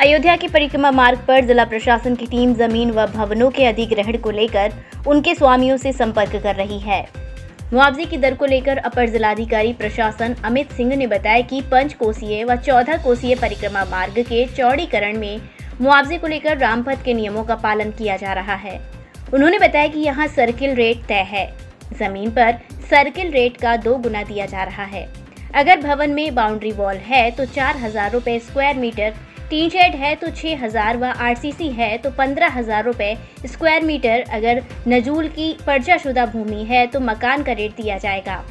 अयोध्या के परिक्रमा मार्ग पर जिला प्रशासन की टीम जमीन व भवनों के अधिग्रहण को लेकर उनके स्वामियों से संपर्क कर रही है। मुआवजे की दर को लेकर अपर जिलाधिकारी प्रशासन अमित सिंह ने बताया कि 5 कोसीय व 14 कोसीय परिक्रमा मार्ग के चौड़ीकरण में मुआवजे को लेकर रामपथ के नियमों का पालन किया जा रहा है। उन्होंने बताया कि यहाँ सर्किल रेट तय है, जमीन पर सर्किल रेट का 2 गुना दिया जा रहा है। अगर भवन में बाउंड्री वॉल है तो 4,000 रुपये स्क्वायर मीटर, टीन शेड है तो 6,000 व आरसीसी है तो 15,000 रुपये स्क्वायर मीटर। अगर नजूल की पर्चाशुदा भूमि है तो मकान का रेट दिया जाएगा।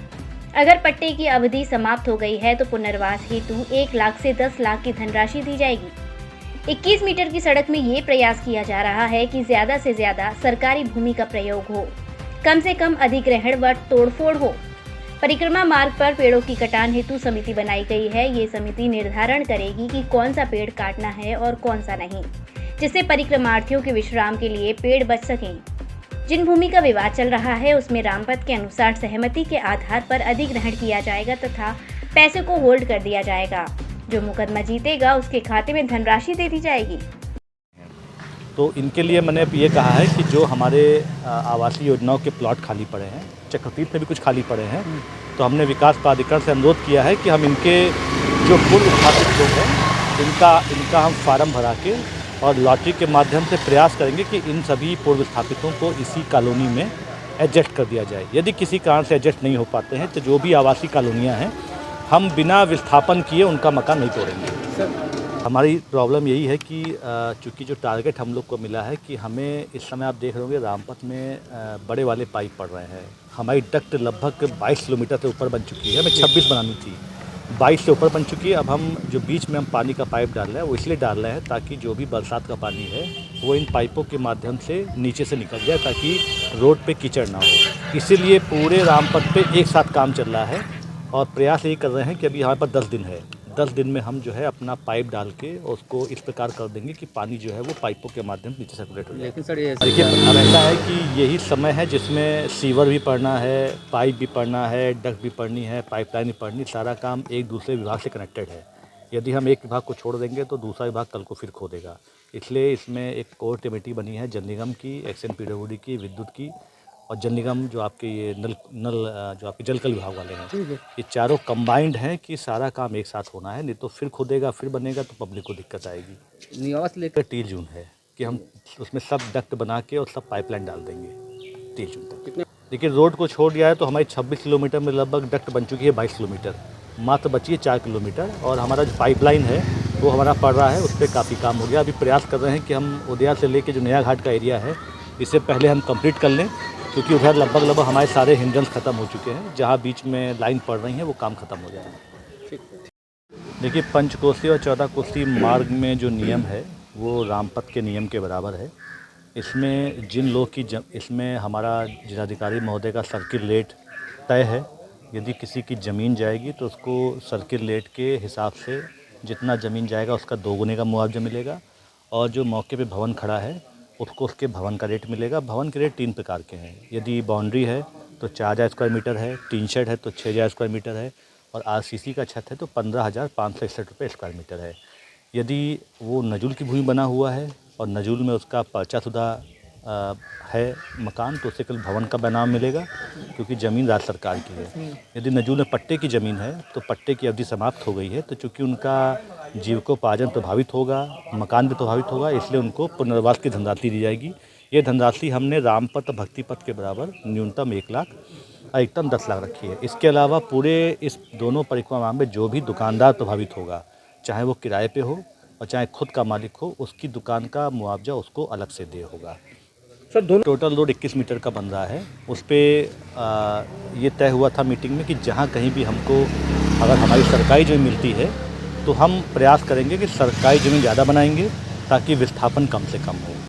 अगर पट्टे की अवधि समाप्त हो गई है तो पुनर्वास हेतु 1 लाख से 10 लाख की धनराशि दी जाएगी। 21 मीटर की सड़क में ये प्रयास किया जा रहा है कि ज्यादा से ज्यादा सरकारी भूमि का प्रयोग हो, कम से कम अधिग्रहण व तोड़फोड़ हो। परिक्रमा मार्ग पर पेड़ों की कटान हेतु समिति बनाई गई है। ये समिति निर्धारण करेगी कि कौन सा पेड़ काटना है और कौन सा नहीं, जिससे परिक्रमार्थियों के विश्राम के लिए पेड़ बच सकें। जिन भूमि का विवाद चल रहा है उसमें रामपथ के अनुसार सहमति के आधार पर अधिग्रहण किया जाएगा तथा पैसे को होल्ड कर दिया जाएगा। जो मुकदमा जीतेगा उसके खाते में धनराशि दे दी जाएगी। तो इनके लिए मैंने ये कहा है कि जो हमारे आवासीय योजनाओं के प्लॉट खाली पड़े हैं, चक्रतीर्थ में भी कुछ खाली पड़े हैं, तो हमने विकास प्राधिकरण से अनुरोध किया है कि हम इनके जो पूर्व स्थापित लोग हैं इनका हम फार्म भरा के और लॉटरी के माध्यम से प्रयास करेंगे कि इन सभी पूर्व स्थापितों को इसी कॉलोनी में एडजस्ट कर दिया जाए। यदि किसी कारण से एडजस्ट नहीं हो पाते हैं तो जो भी आवासीय कॉलोनियाँ हैं हम बिना विस्थापन किए उनका मकान नहीं तोड़ेंगे। हमारी प्रॉब्लम यही है कि चूँकि जो टारगेट हम लोग को मिला है कि हमें इस समय आप देख रहे होंगे रामपथ में बड़े वाले पाइप पड़ रहे हैं। हमारी डक्ट लगभग 22 किलोमीटर से ऊपर बन चुकी है। हमें 26 बनानी थी, 22 से ऊपर बन चुकी है। अब हम जो बीच में हम पानी का पाइप डाल रहे हैं वो इसलिए डाल रहे हैं ताकि जो भी बरसात का पानी है वो इन पाइपों के माध्यम से नीचे से निकल जाए ताकि रोड पे कीचड़ ना हो। इसीलिए पूरे रामपथ पे एक साथ काम चल रहा है और प्रयास यही कर रहे हैं कि अभी हमारे पास 10 दिन है। 10 दिन में हम जो है अपना पाइप डाल के उसको इस प्रकार कर देंगे कि पानी जो है वो पाइपों के माध्यम से नीचे सर्कुलेट हो जाए। लेकिन सर देखिए अब ऐसा है कि यही समय है जिसमें सीवर भी पड़ना है, पाइप भी पड़ना है, डक्ट भी पड़नी है, पाइपलाइन भी पड़नी, सारा काम एक दूसरे विभाग से कनेक्टेड है। यदि हम एक विभाग को छोड़ देंगे तो दूसरा विभाग कल को फिर खो देगा। इसलिए इसमें एक कोर कमेटी बनी है जल निगम की, एक्शन पीडब्ल्यूडी की, विद्युत की और जल निगम जो आपके ये नल जो आपके जलकल विभाग वाले हैं, ये चारों कंबाइंड हैं कि सारा काम एक साथ होना है, नहीं तो फिर खुदेगा, फिर बनेगा तो पब्लिक को दिक्कत आएगी। निवास लेकर 30 जून है कि हम उसमें सब डक्ट बना के और सब पाइपलाइन डाल देंगे 30 जून तक। देखिए रोड को छोड़ दिया है तो हमारी 26 किलोमीटर में लगभग डक्ट बन चुकी है 22 किलोमीटर, मात्र बची है 4 किलोमीटर और हमारा जो पाइपलाइन है वो हमारा पड़ रहा है, उस पर काफ़ी काम हो गया। अभी प्रयास कर रहे हैं कि हम उदया से लेके जो नया घाट का एरिया है इससे पहले हम कंप्लीट कर लें, क्योंकि उधर लगभग हमारे सारे हिंड्रेंस ख़त्म हो चुके हैं। जहाँ बीच में लाइन पड़ रही है वो काम ख़त्म हो जाएगा। देखिए 5 कोसी और 14 कोसी मार्ग में जो नियम है वो रामपथ के नियम के बराबर है। इसमें जिन लोग की इसमें हमारा जिलाधिकारी महोदय का सर्किल रेट तय है। यदि किसी की ज़मीन जाएगी तो उसको सर्किल रेट के हिसाब से जितना ज़मीन जाएगा उसका 2 गुने का मुआवजा मिलेगा और जो मौके पे भवन खड़ा है उसको उसके भवन का रेट मिलेगा। भवन के रेट 3 प्रकार के हैं। यदि बाउंड्री है तो 4,000 स्क्वायर मीटर है, टीन शेड है तो 6,000 स्क्वायर मीटर है और आरसीसी का छत है तो 15,561 रुपये स्क्वायर मीटर है। यदि वो नजूल की भूमि बना हुआ है और नजूल में उसका पर्चाशुदा है मकान तो उसे केवल भवन का बनाम मिलेगा, क्योंकि ज़मीन राज्य सरकार की है। यदि नजूल में पट्टे की ज़मीन है तो पट्टे की अवधि समाप्त हो गई है, तो चूँकि उनका जीविकोपार्जन प्रभावित होगा, मकान भी प्रभावित होगा, इसलिए उनको पुनर्वास की धनराशि दी जाएगी। ये धनराशि हमने रामपथ भक्ति पथ के बराबर न्यूनतम 1 लाख अधिकतम 10 लाख रखी है। इसके अलावा पूरे इस दोनों परिक्रमा में जो भी दुकानदार प्रभावित होगा, चाहे वो किराए पे हो और चाहे खुद का मालिक हो, उसकी दुकान का मुआवजा उसको अलग से दे होगा। सर दोनों टोटल रोड 21 मीटर का बन रहा है। उस पर ये तय हुआ था मीटिंग में कि जहाँ कहीं भी हमको अगर हमारी सरकारी ज़मीन मिलती है तो हम प्रयास करेंगे कि सरकारी ज़मीन ज़्यादा बनाएंगे ताकि विस्थापन कम से कम हो।